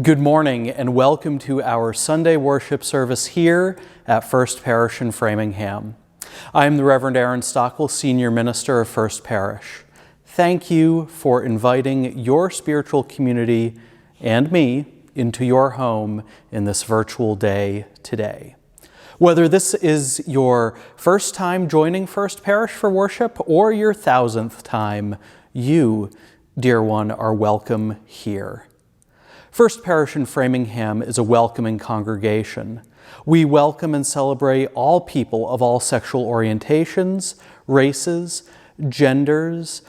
Good morning and welcome to our Sunday worship service here at First Parish in Framingham. I am the Reverend Aaron Stockwell, Senior Minister of First Parish. Thank you for inviting your spiritual community and me into your home in this virtual day today. Whether this is your first time joining First Parish for worship or your 1,000th time, you, dear one, are welcome here. First Parish in Framingham is a welcoming congregation. We welcome and celebrate all people of all sexual orientations, races, genders,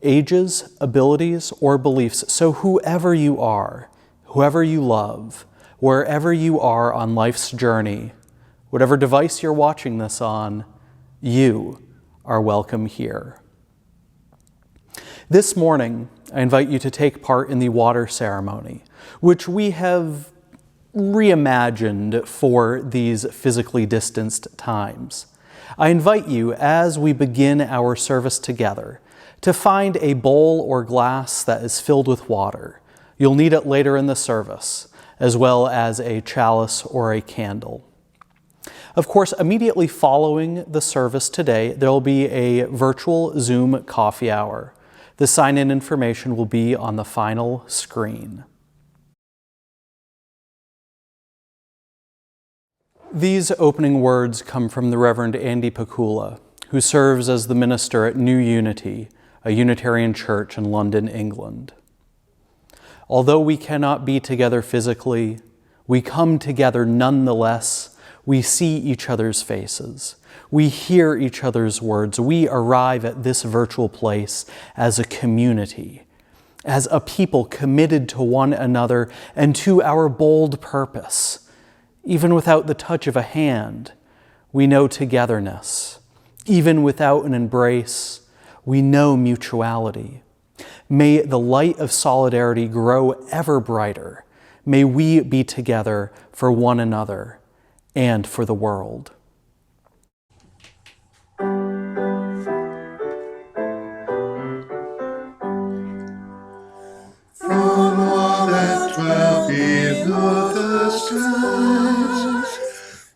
ages, abilities, or beliefs. So whoever you are, whoever you love, wherever you are on life's journey, whatever device you're watching this on, you are welcome here. This morning, I invite you to take part in the water ceremony, which we have reimagined for these physically distanced times. I invite you, as we begin our service together, to find a bowl or glass that is filled with water. You'll need it later in the service, as well as a chalice or a candle. Of course, immediately following the service today, there will be a virtual Zoom coffee hour. The sign-in information will be on the final screen. These opening words come from the Reverend Andy Pakula, who serves as the minister at New Unity, a Unitarian church in London, England. Although we cannot be together physically, we come together nonetheless. We see each other's faces. We hear each other's words. We arrive at this virtual place as a community, as a people committed to one another and to our bold purpose. Even without the touch of a hand, we know togetherness. Even without an embrace, we know mutuality. May the light of solidarity grow ever brighter. May we be together for one another and for the world. From all that dwell below the skies,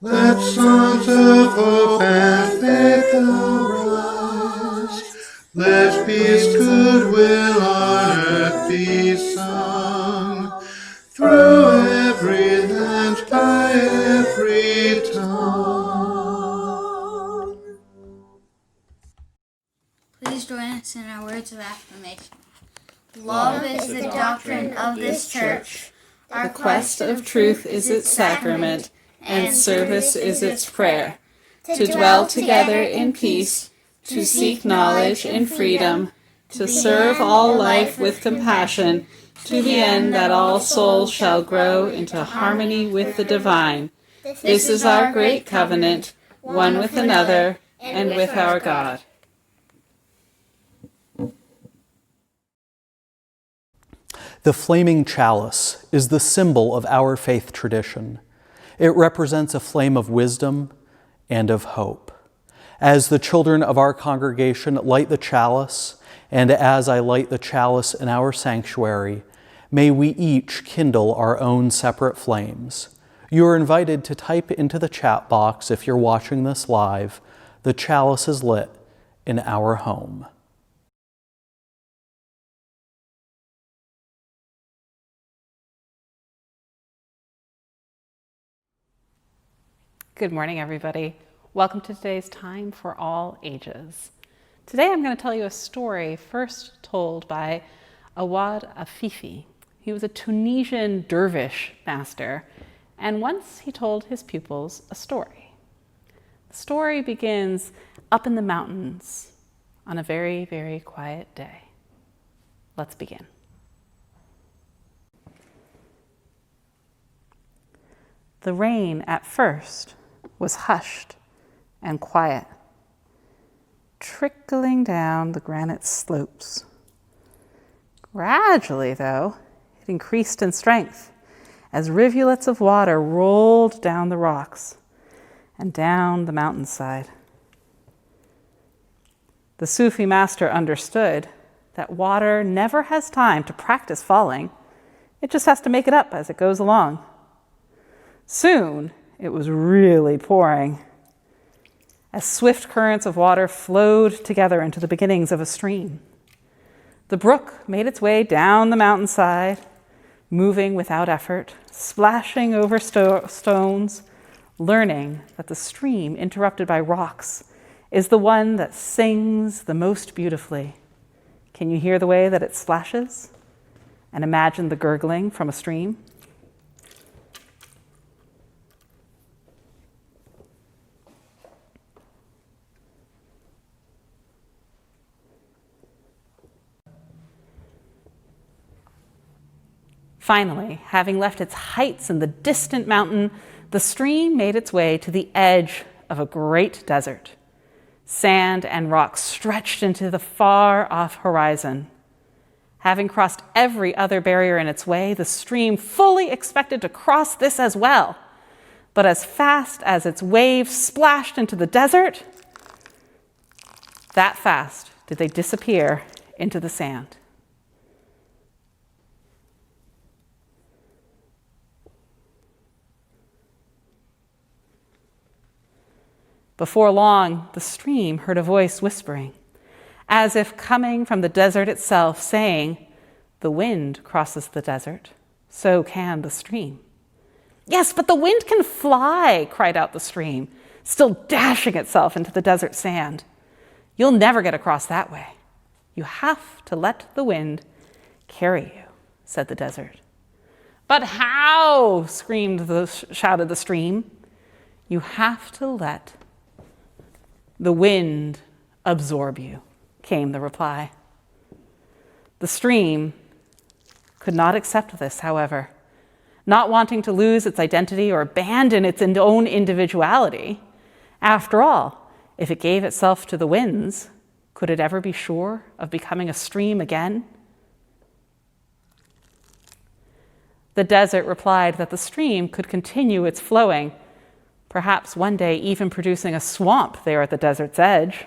let songs of hope and faith arise. Let peace, goodwill on earth be sung, through every land, by every tongue. Please join us in our words of affirmation. Love is the doctrine of this church. The quest of truth is its sacrament, and service is its prayer. To dwell together in peace, to seek knowledge in freedom, to serve all life with compassion, to the end that all souls shall grow into harmony with the divine. This is our great covenant, one with another and with our God. The flaming chalice is the symbol of our faith tradition. It represents a flame of wisdom and of hope. As the children of our congregation light the chalice, and as I light the chalice in our sanctuary, may we each kindle our own separate flames. You are invited to type into the chat box, if you're watching this live, "The chalice is lit in our home." Good morning, everybody. Welcome to today's Time for All Ages. Today I'm going to tell you a story first told by Awad Afifi. He was a Tunisian dervish master, and once he told his pupils a story. The story begins up in the mountains on a very, very quiet day. Let's begin. The rain at first was hushed and quiet, trickling down the granite slopes. Gradually, though, it increased in strength as rivulets of water rolled down the rocks and down the mountainside. The Sufi master understood that water never has time to practice falling. It just has to make it up as it goes along. Soon, it was really pouring, as swift currents of water flowed together into the beginnings of a stream. The brook made its way down the mountainside, moving without effort, splashing over stones, learning that the stream interrupted by rocks is the one that sings the most beautifully. Can you hear the way that it splashes? And imagine the gurgling from a stream. Finally, having left its heights in the distant mountain, the stream made its way to the edge of a great desert. Sand and rocks stretched into the far-off horizon. Having crossed every other barrier in its way, the stream fully expected to cross this as well. But as fast as its waves splashed into the desert, that fast did they disappear into the sand. Before long, the stream heard a voice whispering, as if coming from the desert itself, saying, "The wind crosses the desert, so can the stream." "Yes, but the wind can fly," cried out the stream, still dashing itself into the desert sand. "You'll never get across that way. You have to let the wind carry you," said the desert. "But how?" shouted the stream. "You have to let the wind absorb you," came the reply. The stream could not accept this, however, not wanting to lose its identity or abandon its own individuality. After all, if it gave itself to the winds, could it ever be sure of becoming a stream again? The desert replied that the stream could continue its flowing, perhaps one day even producing a swamp there at the desert's edge.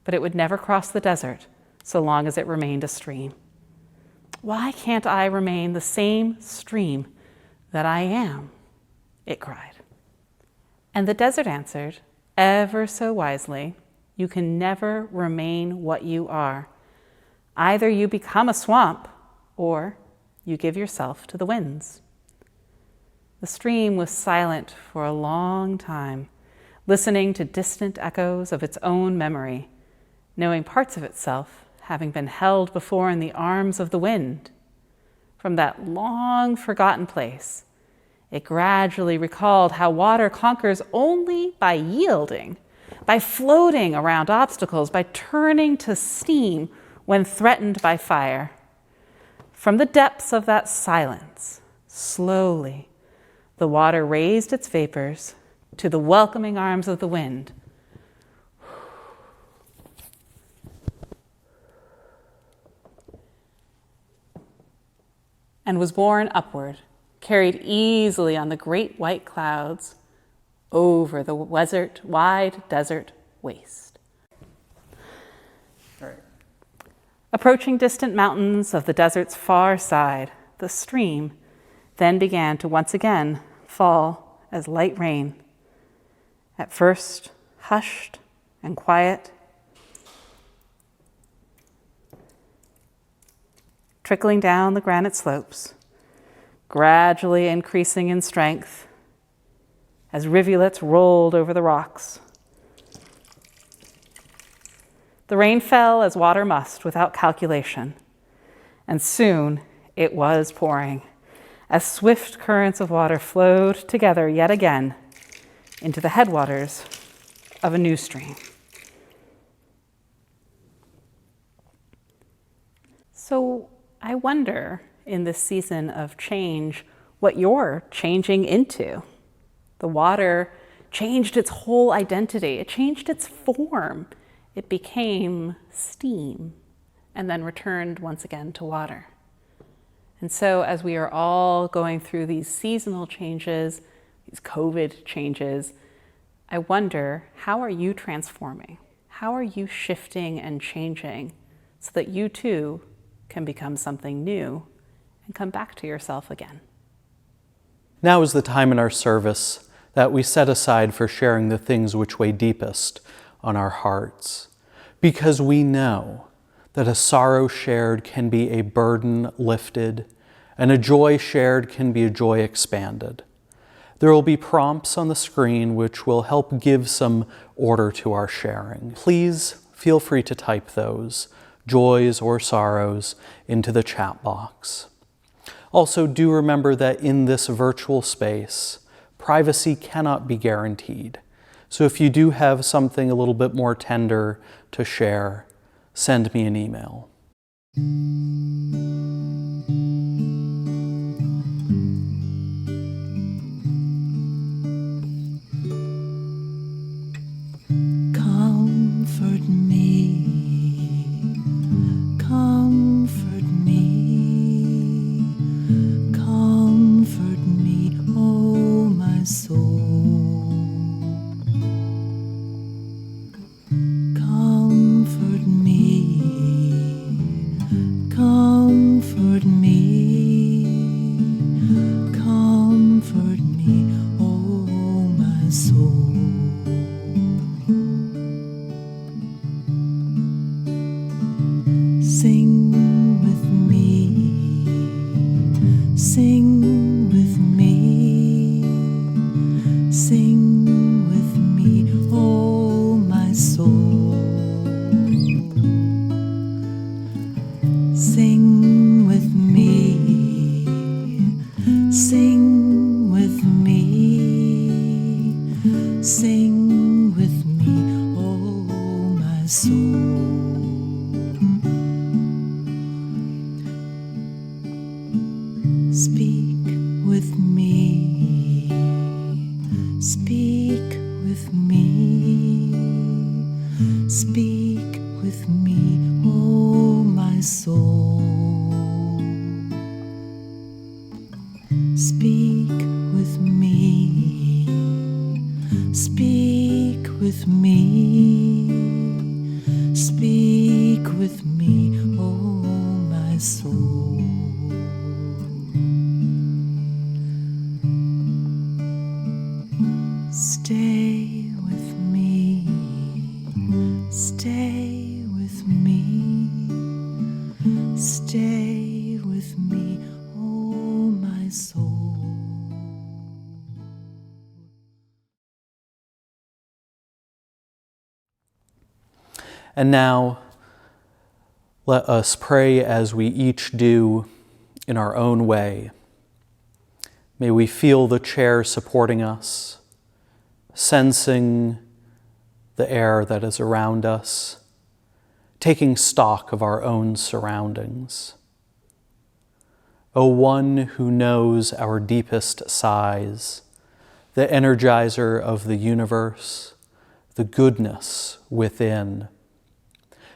But it would never cross the desert so long as it remained a stream. "Why can't I remain the same stream that I am?" it cried. And the desert answered, ever so wisely, "You can never remain what you are. Either you become a swamp, or you give yourself to the winds." The stream was silent for a long time, listening to distant echoes of its own memory, knowing parts of itself having been held before in the arms of the wind. From that long forgotten place, it gradually recalled how water conquers only by yielding, by floating around obstacles, by turning to steam when threatened by fire. From the depths of that silence, slowly, the water raised its vapors to the welcoming arms of the wind. And was borne upward, carried easily on the great white clouds over the wide desert waste. All right. Approaching distant mountains of the desert's far side, the stream then began to once again fall as light rain, at first hushed and quiet, trickling down the granite slopes, gradually increasing in strength as rivulets rolled over the rocks. The rain fell as water must, without calculation, and soon it was pouring, as swift currents of water flowed together yet again into the headwaters of a new stream. So I wonder, in this season of change, what you're changing into. The water changed its whole identity. It changed its form. It became steam and then returned once again to water. And so as we are all going through these seasonal changes, these COVID changes, I wonder, how are you transforming? How are you shifting and changing so that you too can become something new and come back to yourself again. Now is the time in our service that we set aside for sharing the things which weigh deepest on our hearts, because we know that a sorrow shared can be a burden lifted, and a joy shared can be a joy expanded. There will be prompts on the screen which will help give some order to our sharing. Please feel free to type those, joys or sorrows, into the chat box. Also, do remember that in this virtual space, privacy cannot be guaranteed. So if you do have something a little bit more tender to share, send me an email. Comfort me, comfort me, comfort me, oh my soul. Comfort me, comfort me, comfort me, oh my soul. Sing with me, sing with me, sing with me, oh my soul. Sing with me, sing with me, sing with me, oh my soul. Speak with me, speak with me, speak with me, oh my soul. Speak with me, speak with me, speak with me, oh my soul. Stay with me, stay with me, stay with me, oh my soul. And now, let us pray as we each do in our own way. May we feel the chair supporting us, sensing the air that is around us, taking stock of our own surroundings. O One who knows our deepest sighs, the energizer of the universe, the goodness within,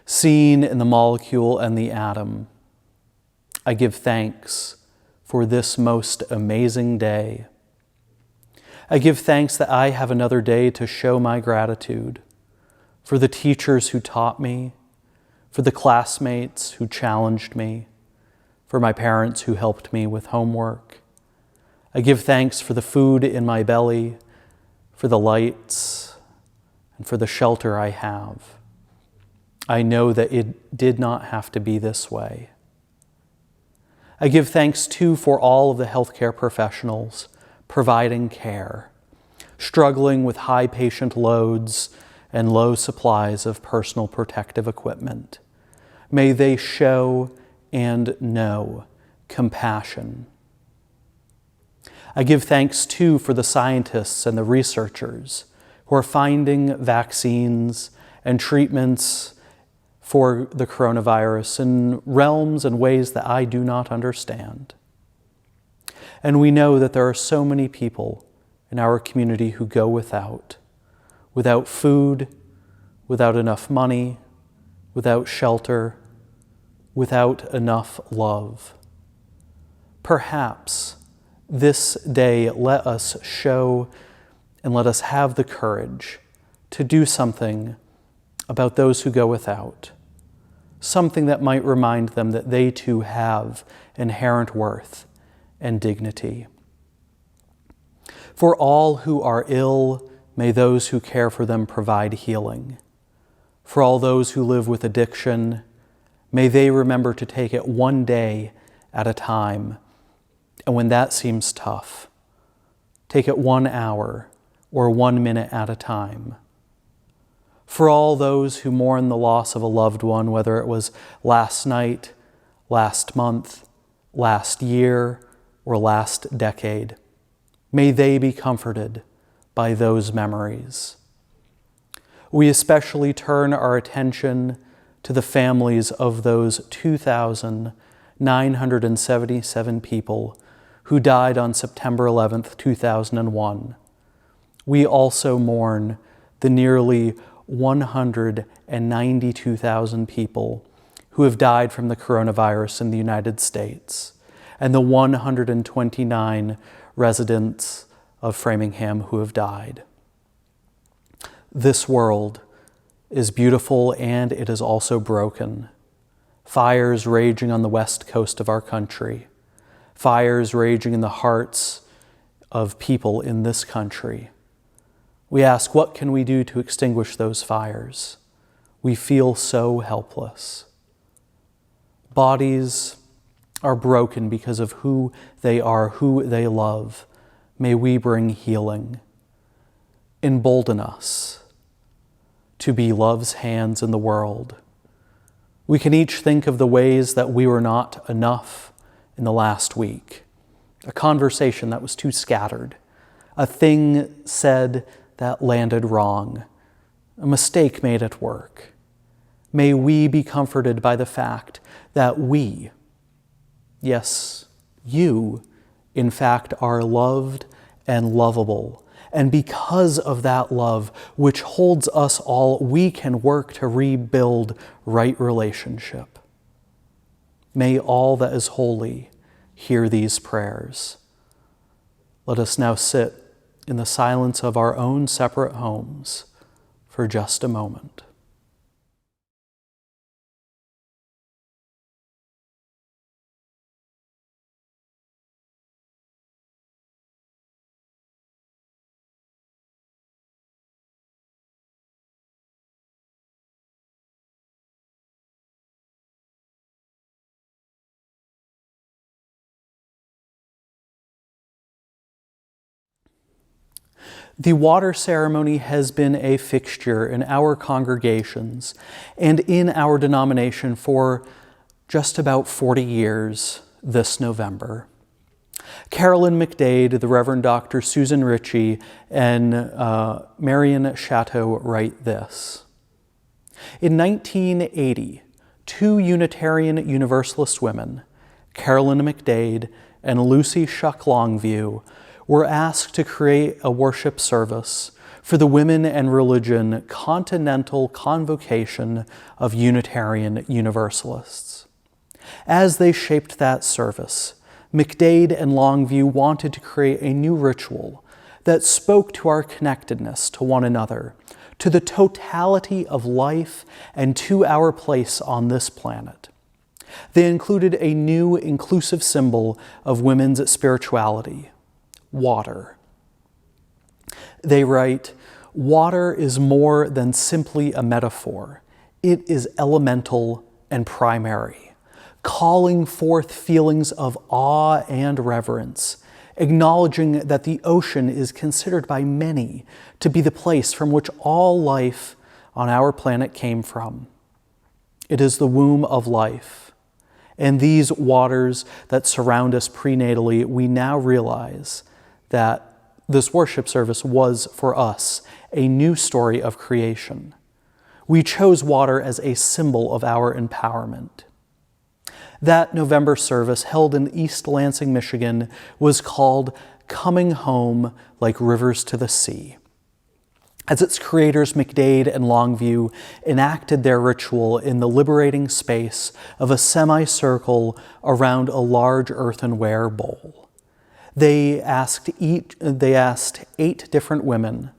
seen in the molecule and the atom, I give thanks for this most amazing day. I give thanks that I have another day to show my gratitude for the teachers who taught me, for the classmates who challenged me, for my parents who helped me with homework. I give thanks for the food in my belly, for the lights, and for the shelter I have. I know that it did not have to be this way. I give thanks too for all of the healthcare professionals providing care, struggling with high patient loads and low supplies of personal protective equipment. May they show and know compassion. I give thanks too for the scientists and the researchers who are finding vaccines and treatments for the coronavirus in realms and ways that I do not understand. And we know that there are so many people in our community who go without food, without enough money, without shelter, without enough love. Perhaps this day let us show and let us have the courage to do something about those who go without, something that might remind them that they too have inherent worth and dignity. For all who are ill, may those who care for them provide healing. For all those who live with addiction, may they remember to take it one day at a time, and when that seems tough, take it 1 hour or 1 minute at a time. For all those who mourn the loss of a loved one, whether it was last night, last month, last year, or last decade, may they be comforted by those memories. We especially turn our attention to the families of those 2,977 people who died on September 11th, 2001. We also mourn the nearly 192,000 people who have died from the coronavirus in the United States, and the 129 residents of Framingham who have died. This world is beautiful and it is also broken. Fires raging on the west coast of our country. Fires raging in the hearts of people in this country. We ask, what can we do to extinguish those fires? We feel so helpless. Bodies are broken because of who they are, who they love. May we bring healing. Embolden us to be love's hands in the world. We can each think of the ways that we were not enough in the last week. A conversation that was too scattered. A thing said that landed wrong. A mistake made at work. May we be comforted by the fact that we, yes, you, in fact, are loved and lovable. And because of that love, which holds us all, we can work to rebuild right relationship. May all that is holy hear these prayers. Let us now sit in the silence of our own separate homes for just a moment. The water ceremony has been a fixture in our congregations and in our denomination for just about 40 years this November. Carolyn McDade, the Reverend Dr. Susan Ritchie, and Marion Chateau write this. In 1980, 2 Unitarian Universalist women, Carolyn McDade and Lucy Shuck Longview, were asked to create a worship service for the Women and Religion Continental Convocation of Unitarian Universalists. As they shaped that service, McDade and Longview wanted to create a new ritual that spoke to our connectedness to one another, to the totality of life, and to our place on this planet. They included a new inclusive symbol of women's spirituality, water. They write, "Water is more than simply a metaphor. It is elemental and primary, calling forth feelings of awe and reverence, acknowledging that the ocean is considered by many to be the place from which all life on our planet came from. It is the womb of life. And these waters that surround us prenatally, we now realize that this worship service was, for us, a new story of creation. We chose water as a symbol of our empowerment." That November service, held in East Lansing, Michigan, was called "Coming Home Like Rivers to the Sea." As its creators, McDade and Longview, enacted their ritual in the liberating space of a semicircle around a large earthenware bowl. They asked 8 different women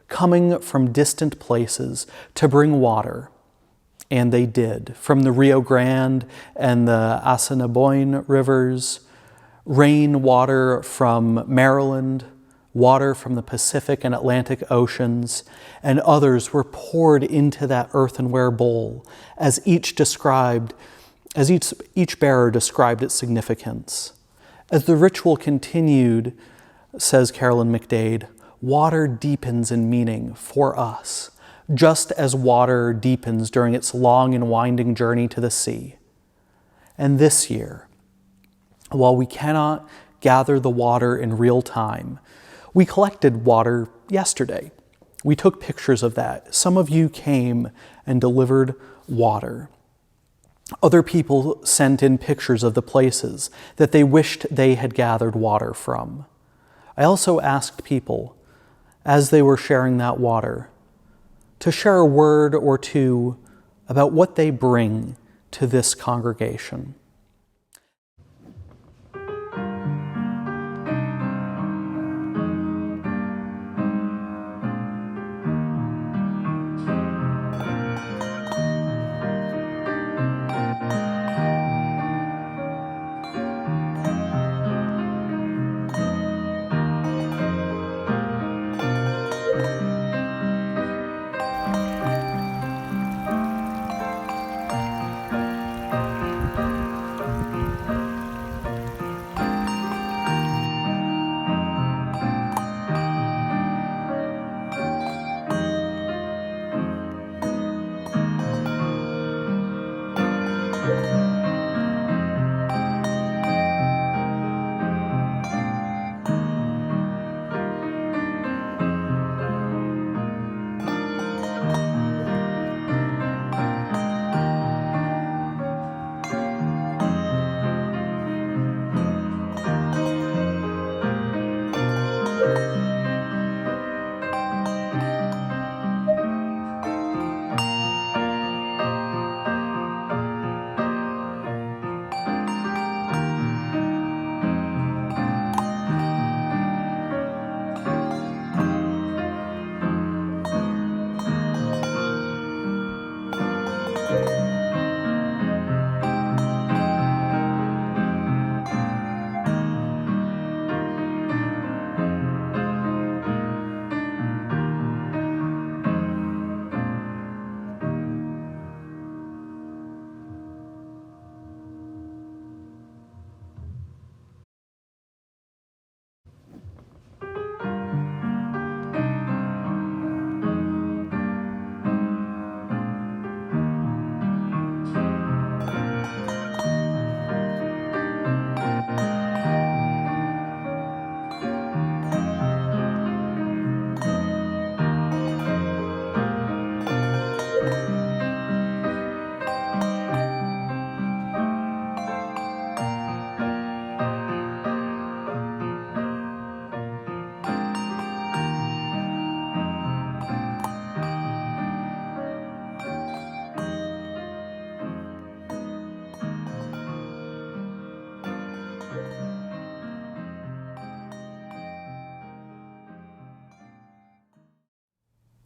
coming from distant places to bring water, And they did, from the Rio Grande and the Assiniboine rivers, rain water from Maryland, water from the Pacific and Atlantic Oceans, and others were poured into that earthenware bowl as each bearer described its significance. As the ritual continued, says Carolyn McDade, water deepens in meaning for us, just as water deepens during its long and winding journey to the sea. And this year, while we cannot gather the water in real time, we collected water yesterday. We took pictures of that. Some of you came and delivered water. Other people sent in pictures of the places that they wished they had gathered water from. I also asked people, as they were sharing that water, to share a word or two about what they bring to this congregation.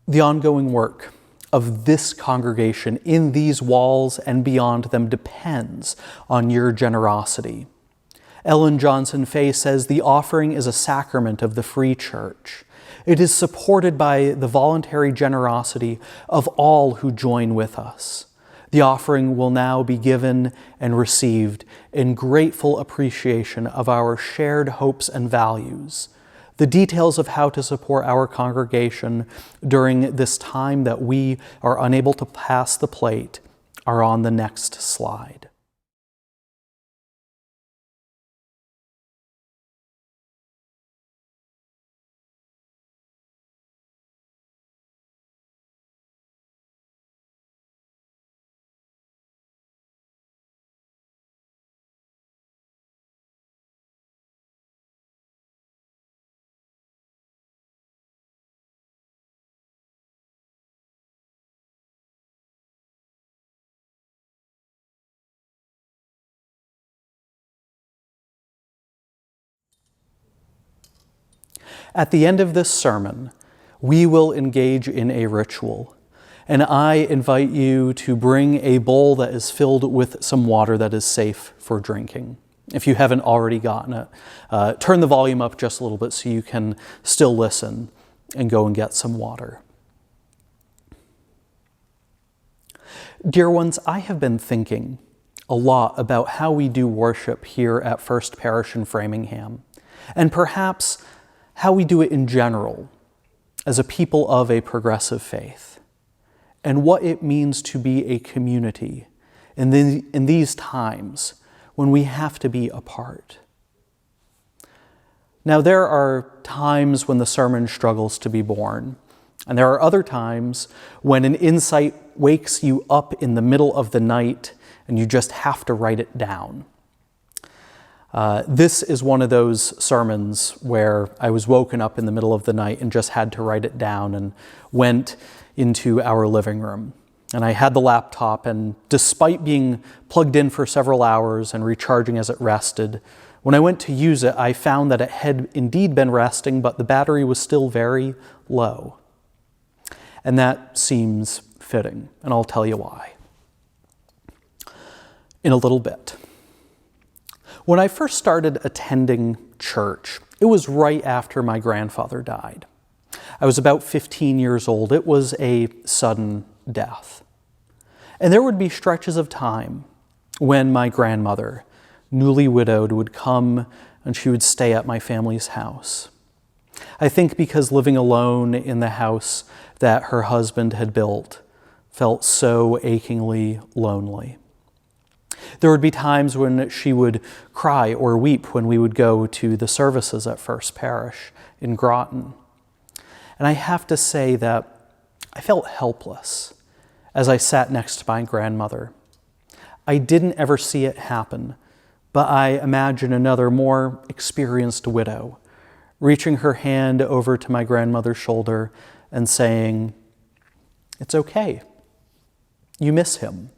The ongoing work of this congregation in these walls and beyond them depends on your generosity. Ellen Johnson Fay says the offering is a sacrament of the free church. It is supported by the voluntary generosity of all who join with us. The offering will now be given and received in grateful appreciation of our shared hopes and values. The details of how to support our congregation during this time that we are unable to pass the plate are on the next slide. At the end of this sermon, we will engage in a ritual, And I invite you to bring a bowl that is filled with some water that is safe for drinking. If you haven't already gotten it, turn the volume up just a little bit so you can still listen and go and get some water. Dear ones, I have been thinking a lot about how we do worship here at First Parish in Framingham, and perhaps how we do it in general as a people of a progressive faith, and what it means to be a community in these times when we have to be apart. Now, there are times when the sermon struggles to be born, and there are other times when an insight wakes you up in the middle of the night and you just have to write it down. This is one of those sermons where I was woken up in the middle of the night and just had to write it down, and went into our living room. And I had the laptop, and despite being plugged in for several hours and recharging as it rested, when I went to use it, I found that it had indeed been resting, but the battery was still very low. And that seems fitting, and I'll tell you why in a little bit. When I first started attending church, it was right after my grandfather died. I was about 15 years old. It was a sudden death. And there would be stretches of time when my grandmother, newly widowed, would come and she would stay at my family's house. I think because living alone in the house that her husband had built felt so achingly lonely. There would be times when she would cry or weep when we would go to the services at First Parish in Groton. And I have to say that I felt helpless as I sat next to my grandmother. I didn't ever see it happen, but I imagine another more experienced widow reaching her hand over to my grandmother's shoulder and saying, "It's okay. You miss him.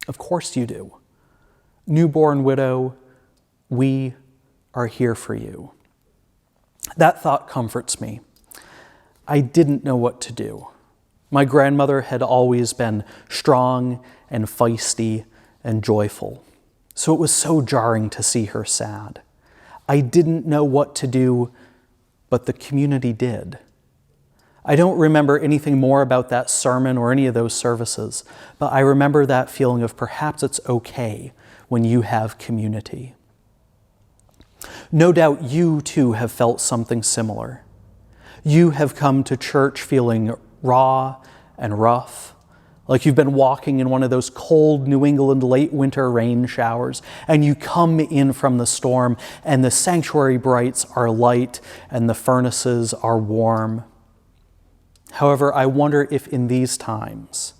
Of course you do. Newborn widow, we are here for you." That thought comforts me. I didn't know what to do. My grandmother had always been strong and feisty and joyful, so it was so jarring to see her sad. I didn't know what to do, but the community did. I don't remember anything more about that sermon or any of those services, but I remember that feeling of perhaps it's okay when you have community. No doubt you too have felt something similar. You have come to church feeling raw and rough, like you've been walking in one of those cold New England late winter rain showers, and you come in from the storm, and the sanctuary brights are light and the furnaces are warm. However, I wonder if in these times,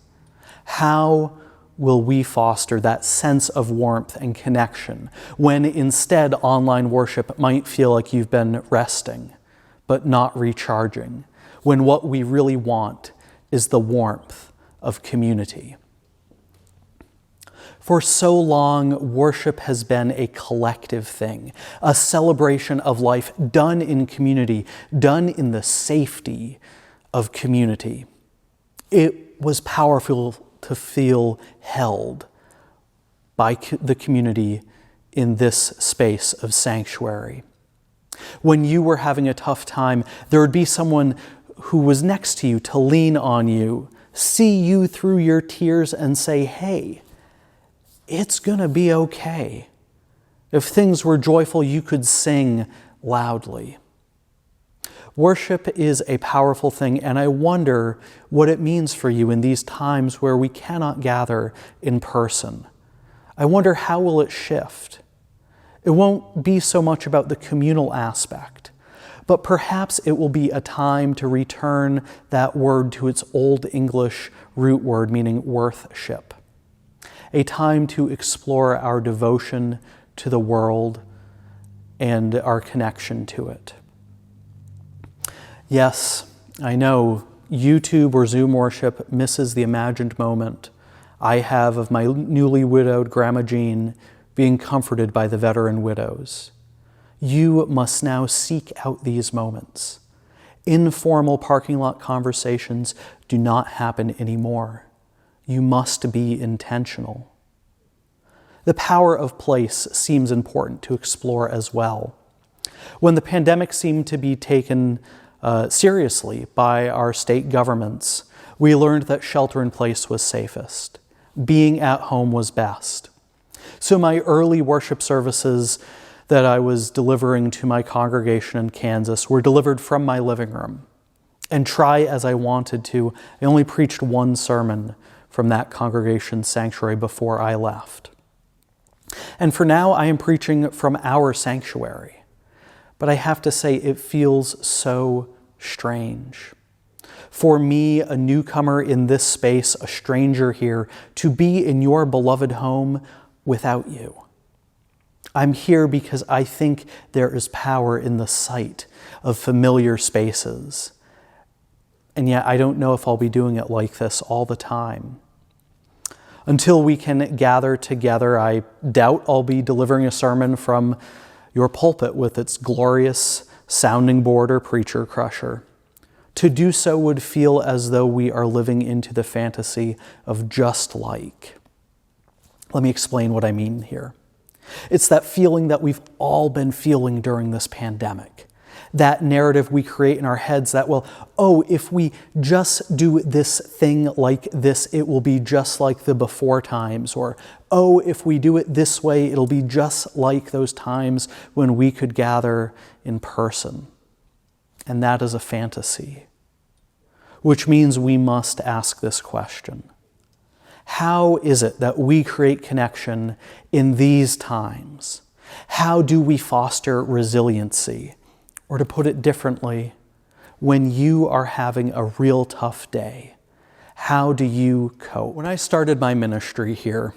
how will we foster that sense of warmth and connection when instead online worship might feel like you've been resting but not recharging, when what we really want is the warmth of community? For so long, worship has been a collective thing, a celebration of life done in community, done in the safety of community. It was powerful to feel held by the community in this space of sanctuary. When you were having a tough time, there would be someone who was next to you to lean on you, see you through your tears and say, "Hey, it's gonna be okay." If things were joyful, you could sing loudly. Worship is a powerful thing, and I wonder what it means for you in these times where we cannot gather in person. I wonder, how will it shift? It won't be so much about the communal aspect, but perhaps it will be a time to return that word to its Old English root word, meaning worthship. A time to explore our devotion to the world and our connection to it. Yes, I know YouTube or Zoom worship misses the imagined moment I have of my newly widowed Grandma Jean being comforted by the veteran widows. You must now seek out these moments. Informal parking lot conversations do not happen anymore. You must be intentional. The power of place seems important to explore as well. When the pandemic seemed to be taken seriously by our state governments, we learned that shelter in place was safest. Being at home was best. So my early worship services that I was delivering to my congregation in Kansas were delivered from my living room. And try as I wanted to, I only preached one sermon from that congregation's sanctuary before I left. And for now, I am preaching from our sanctuary. But I have to say, it feels so strange. For me, a newcomer in this space, a stranger here, to be in your beloved home without you. I'm here because I think there is power in the sight of familiar spaces. And yet I don't know if I'll be doing it like this all the time. Until we can gather together, I doubt I'll be delivering a sermon from your pulpit with its glorious sounding board or preacher crusher. To do so would feel as though we are living into the fantasy of just like. Let me explain what I mean here. It's that feeling that we've all been feeling during this pandemic. That narrative we create in our heads that, well, if we just do this thing like this, it will be just like the before times. Or, if we do it this way, it'll be just like those times when we could gather in person. And that is a fantasy. Which means we must ask this question. How is it that we create connection in these times? How do we foster resiliency? Or to put it differently, when you are having a real tough day, how do you cope? When I started my ministry here,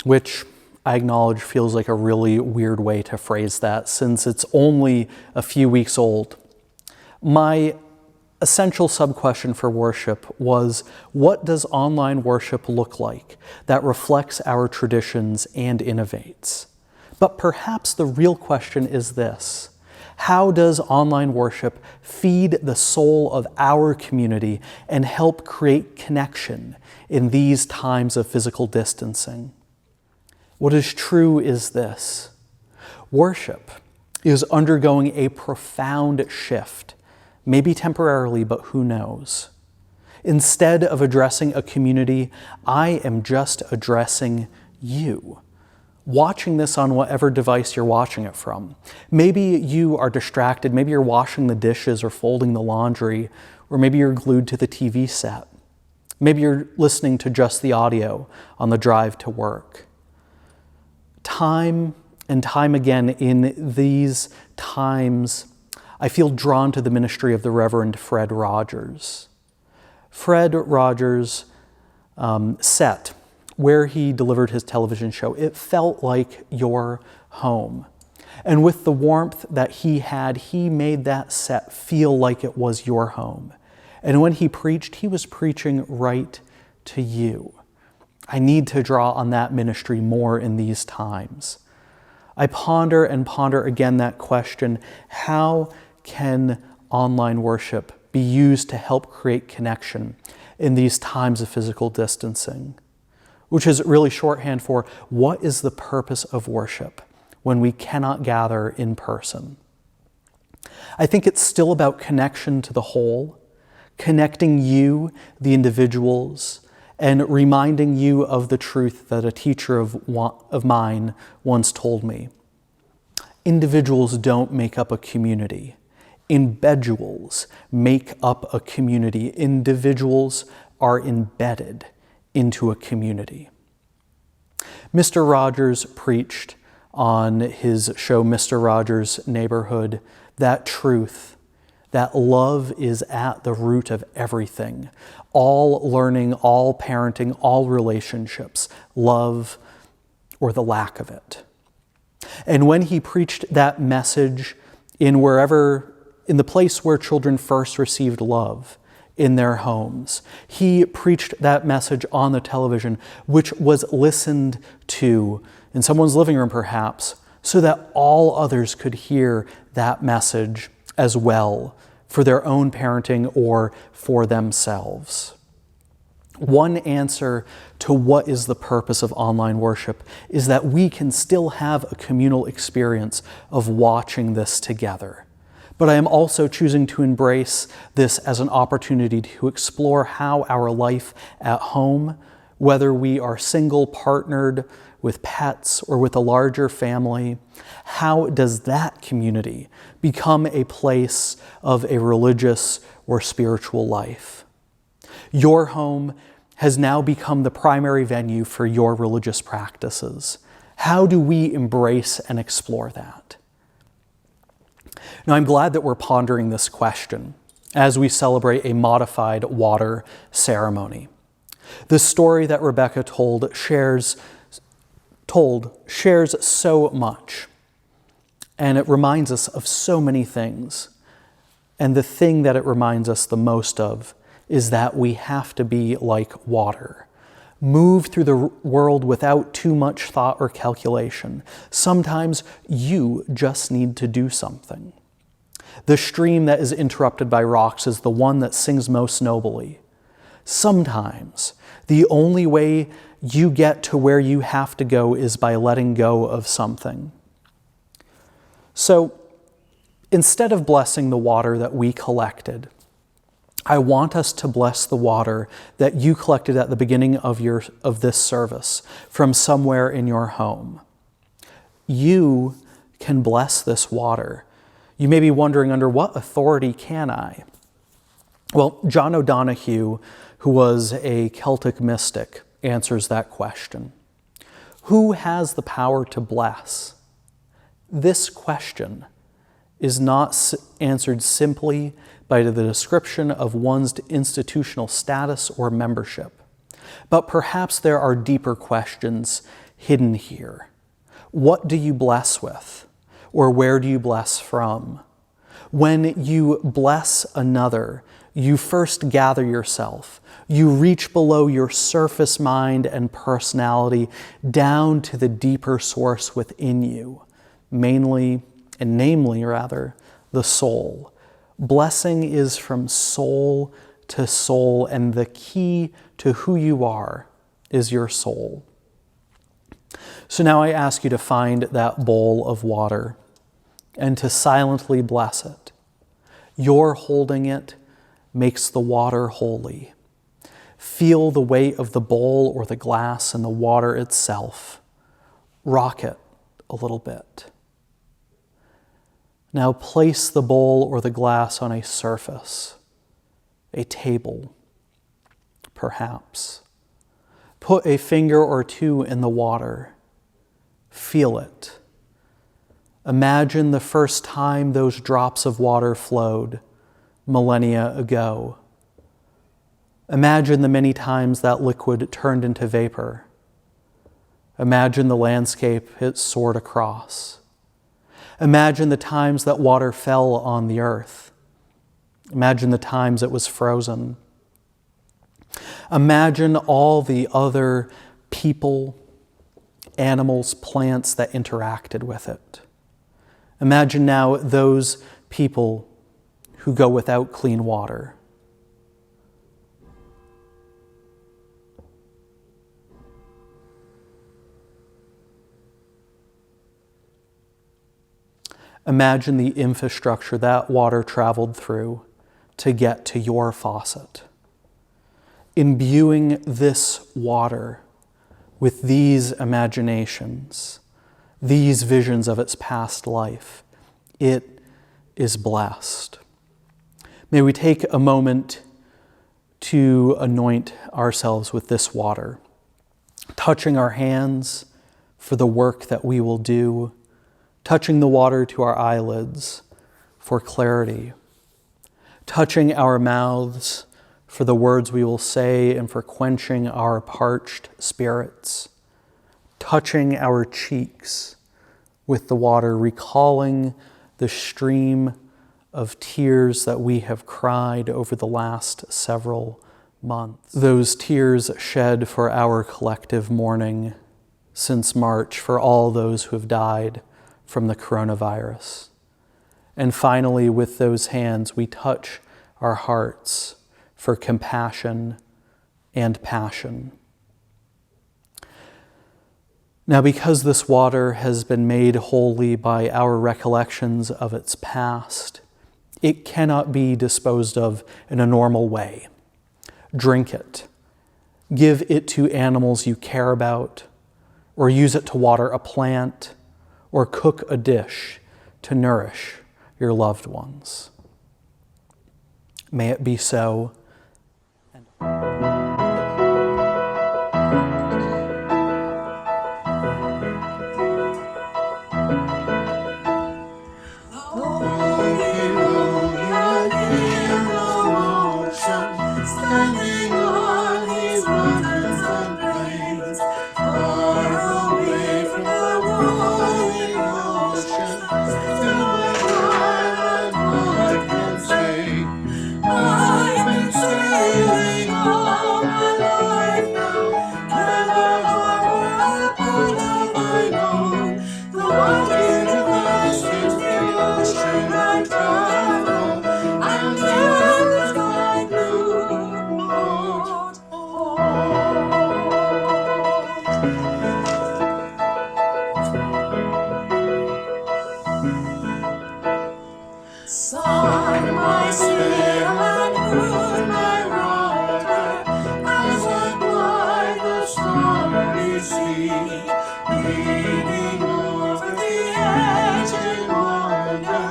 which I acknowledge feels like a really weird way to phrase that since it's only a few weeks old, my essential sub-question for worship was, what does online worship look like that reflects our traditions and innovates? But perhaps the real question is this: how does online worship feed the soul of our community and help create connection in these times of physical distancing? What is true is this: worship is undergoing a profound shift. Maybe temporarily, but who knows? Instead of addressing a community, I am just addressing you. Watching this on whatever device you're watching it from. Maybe you are distracted, maybe you're washing the dishes or folding the laundry, or maybe you're glued to the TV set. Maybe you're listening to just the audio on the drive to work. Time and time again in these times, I feel drawn to the ministry of the Reverend Fred Rogers. Fred Rogers' set, where he delivered his television show, it felt like your home. And with the warmth that he had, he made that set feel like it was your home. And when he preached, he was preaching right to you. I need to draw on that ministry more in these times. I ponder and ponder again that question: how can online worship be used to help create connection in these times of physical distancing? Which is really shorthand for, what is the purpose of worship when we cannot gather in person? I think it's still about connection to the whole, connecting you, the individuals, and reminding you of the truth that a teacher of mine once told me. Individuals don't make up a community. Individuals make up a community. Individuals are embedded into a community. Mr. Rogers preached on his show, Mr. Rogers' Neighborhood, that truth, that love is at the root of everything. All learning, all parenting, all relationships, love or the lack of it. And when he preached that message in the place where children first received love, in their homes, he preached that message on the television, which was listened to in someone's living room perhaps, so that all others could hear that message as well for their own parenting or for themselves. One answer to what is the purpose of online worship is that we can still have a communal experience of watching this together. But I am also choosing to embrace this as an opportunity to explore how our life at home, whether we are single, partnered, with pets, or with a larger family, how does that community become a place of a religious or spiritual life? Your home has now become the primary venue for your religious practices. How do we embrace and explore that? Now, I'm glad that we're pondering this question as we celebrate a modified water ceremony. The story that Rebecca shares so much, and it reminds us of so many things. And the thing that it reminds us the most of is that we have to be like water. Move through the world without too much thought or calculation. Sometimes you just need to do something. The stream that is interrupted by rocks is the one that sings most nobly. Sometimes the only way you get to where you have to go is by letting go of something. So instead of blessing the water that we collected, I want us to bless the water that you collected at the beginning of this service from somewhere in your home. You can bless this water. You may be wondering, under what authority can I? Well, John O'Donohue, who was a Celtic mystic, answers that question. Who has the power to bless? This question is not answered simply by the description of one's institutional status or membership, but perhaps there are deeper questions hidden here. What do you bless with? Or where do you bless from? When you bless another, you first gather yourself. You reach below your surface mind and personality down to the deeper source within you, namely, the soul. Blessing is from soul to soul, and the key to who you are is your soul. So now I ask you to find that bowl of water and to silently bless it. Your holding it makes the water holy. Feel the weight of the bowl or the glass and the water itself. Rock it a little bit. Now place the bowl or the glass on a surface, a table, perhaps. Put a finger or two in the water. Feel it. Imagine the first time those drops of water flowed millennia ago. Imagine the many times that liquid turned into vapor. Imagine the landscape it soared across. Imagine the times that water fell on the earth. Imagine the times it was frozen. Imagine all the other people, animals, plants that interacted with it. Imagine now those people who go without clean water. Imagine the infrastructure that water traveled through to get to your faucet. Imbuing this water with these imaginations, these visions of its past life, it is blessed. May we take a moment to anoint ourselves with this water, touching our hands for the work that we will do, touching the water to our eyelids for clarity, touching our mouths for the words we will say and for quenching our parched spirits, touching our cheeks with the water, recalling the stream of tears that we have cried over the last several months. Those tears shed for our collective mourning since March for all those who have died from the coronavirus. And finally, with those hands, we touch our hearts for compassion and passion. Now, because this water has been made holy by our recollections of its past, it cannot be disposed of in a normal way. Drink it. Give it to animals you care about, or use it to water a plant, or cook a dish to nourish your loved ones. May it be so. Standing on these mountains and plains, far away from the rolling ocean, still my island heart can say, I've been sailing all my life now, never harbor a port have I known. The wide universe is the ocean I travel, and there is my blue boat. Sun, my sail, and moon, my rudder, as I ply the starry sea, leaning over the edge in wonder,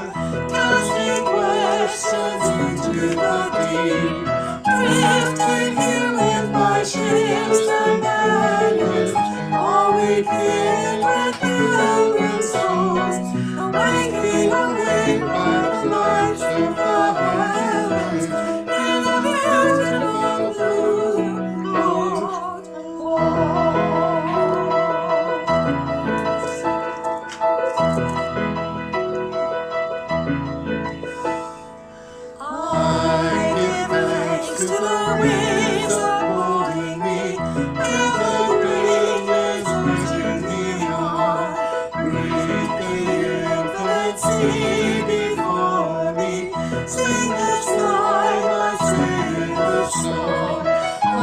casting questions into the deep, drifting here with my ship's companions, all we kindred pilgrim souls, awaking by the lights of the heavens, in a beautiful blue boat. I give thanks to the winds upholding me, and the winds urging me on. Breathe the infinite sea before me, sing the sky my sailor's song. I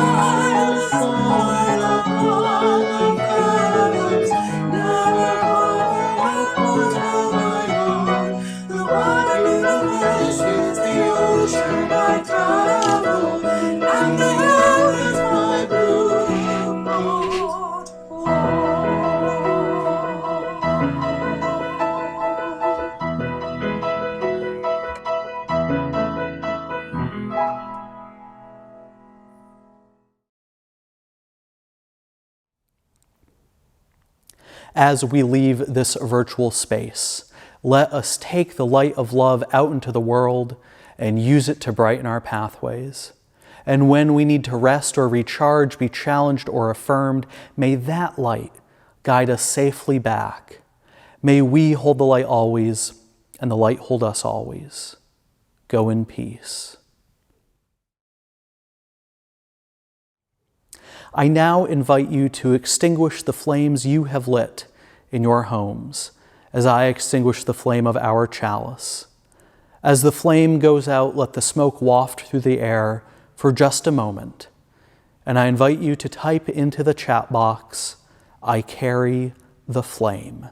will soar upon the heavens, never harbor a port of my own. The wide universe is the ocean I travel, and there is my blue boat. As we leave this virtual space, let us take the light of love out into the world and use it to brighten our pathways. And when we need to rest or recharge, be challenged or affirmed, may that light guide us safely back. May we hold the light always, and the light hold us always. Go in peace. I now invite you to extinguish the flames you have lit in your homes, as I extinguish the flame of our chalice. As the flame goes out, let the smoke waft through the air for just a moment. And I invite you to type into the chat box, I carry the flame.